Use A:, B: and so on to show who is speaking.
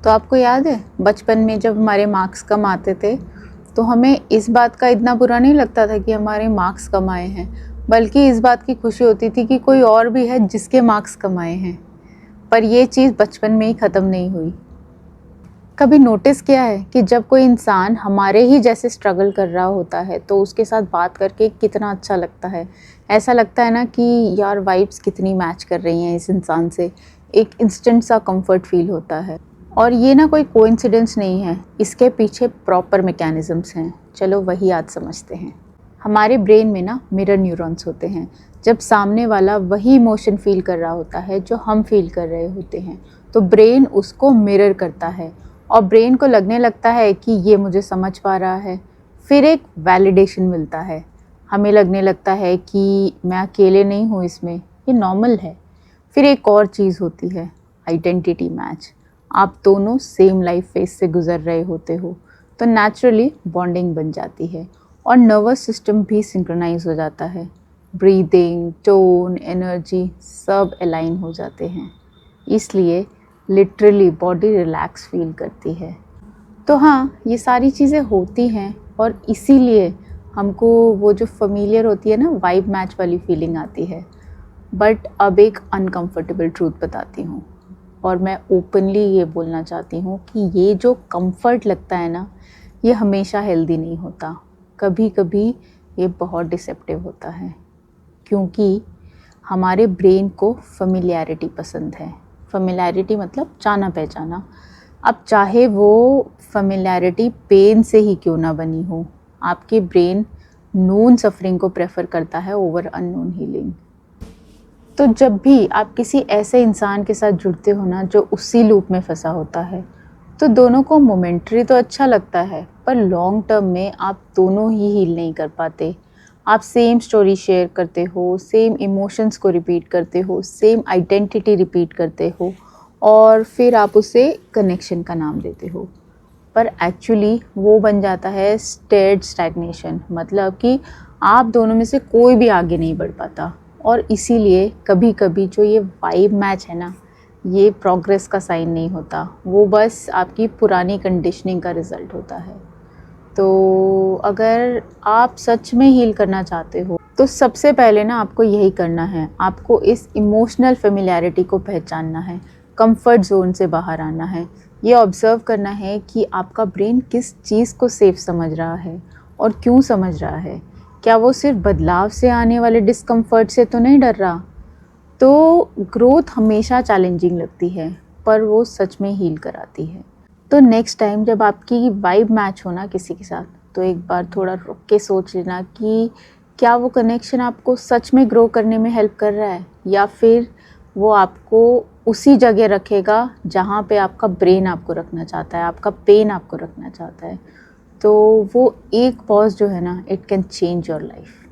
A: तो आपको याद है बचपन में जब हमारे मार्क्स कम आते थे तो हमें इस बात का इतना बुरा नहीं लगता था कि हमारे मार्क्स कम आए हैं, बल्कि इस बात की खुशी होती थी कि कोई और भी है जिसके मार्क्स कम आए हैं। पर ये चीज़ बचपन में ही ख़त्म नहीं हुई। कभी नोटिस किया है कि जब कोई इंसान हमारे ही जैसे स्ट्रगल कर रहा होता है तो उसके साथ बात करके कितना अच्छा लगता है। ऐसा लगता है ना कि यार वाइब्स कितनी मैच कर रही हैं इस इंसान से, एक इंस्टेंट सा कंफर्ट फील होता है। और ये ना कोई कोइंसिडेंस नहीं है, इसके पीछे प्रॉपर मैकेनिज़म्स हैं। चलो वही आज समझते हैं। हमारे ब्रेन में ना मिरर न्यूरॉन्स होते हैं। जब सामने वाला वही इमोशन फील कर रहा होता है जो हम फील कर रहे होते हैं तो ब्रेन उसको मिरर करता है और ब्रेन को लगने लगता है कि ये मुझे समझ पा रहा है। फिर एक वैलिडेशन मिलता है, हमें लगने लगता है कि मैं अकेले नहीं हूँ इसमें, ये नॉर्मल है। फिर एक और चीज़ होती है आइडेंटिटी मैच। आप दोनों सेम लाइफ फेज से गुजर रहे होते हो तो नेचुरली बॉन्डिंग बन जाती है और नर्वस सिस्टम भी सिंक्रोनाइज हो जाता है। ब्रीदिंग, टोन, एनर्जी सब अलाइन हो जाते हैं, इसलिए लिटरली बॉडी रिलैक्स फील करती है। तो हाँ, ये सारी चीज़ें होती हैं और इसीलिए हमको वो जो familiar होती है ना वाइब मैच वाली फीलिंग आती है। बट अब एक अनकंफर्टेबल ट्रूथ बताती हूँ और मैं ओपनली ये बोलना चाहती हूँ कि ये जो कंफर्ट लगता है ना, ये हमेशा हेल्दी नहीं होता। कभी कभी ये बहुत डिसेप्टिव होता है, क्योंकि हमारे ब्रेन को फेमिलियरिटी पसंद है। फेमिलियरिटी मतलब जाना पहचाना। अब चाहे वो फेमिलियरिटी पेन से ही क्यों ना बनी हो, आपके ब्रेन नोन सफरिंग को प्रेफर करता है ओवर अननोन हीलिंग। तो जब भी आप किसी ऐसे इंसान के साथ जुड़ते हो ना जो उसी लूप में फंसा होता है, तो दोनों को मोमेंटरी तो अच्छा लगता है पर लॉन्ग टर्म में आप दोनों ही हील नहीं कर पाते। आप सेम स्टोरी शेयर करते हो, सेम इमोशंस को रिपीट करते हो, सेम आइडेंटिटी रिपीट करते हो और फिर आप उसे कनेक्शन का नाम देते हो। पर एक्चुअली वो बन जाता है स्टेयर्ड स्टैग्नेशन, मतलब कि आप दोनों में से कोई भी आगे नहीं बढ़ पाता। और इसीलिए कभी कभी जो ये वाइब मैच है ना, ये प्रोग्रेस का साइन नहीं होता, वो बस आपकी पुरानी कंडीशनिंग का रिज़ल्ट होता है। तो अगर आप सच में हील करना चाहते हो तो सबसे पहले ना आपको यही करना है, आपको इस इमोशनल फेमिलियरिटी को पहचानना है, कंफर्ट जोन से बाहर आना है, ये ऑब्ज़र्व करना है कि आपका ब्रेन किस चीज़ को सेफ समझ रहा है और क्यों समझ रहा है। क्या वो सिर्फ बदलाव से आने वाले डिस्कम्फर्ट से तो नहीं डर रहा। तो ग्रोथ हमेशा चैलेंजिंग लगती है पर वो सच में हील कराती है। तो नेक्स्ट टाइम जब आपकी वाइब मैच हो ना किसी के साथ, तो एक बार थोड़ा रुक के सोच लेना कि क्या वो कनेक्शन आपको सच में ग्रो करने में हेल्प कर रहा है या फिर वो आपको उसी जगह रखेगा जहाँ पे आपका ब्रेन आपको रखना चाहता है, आपका पेन आपको रखना चाहता है। तो वो एक पॉज जो है ना, it can change your life.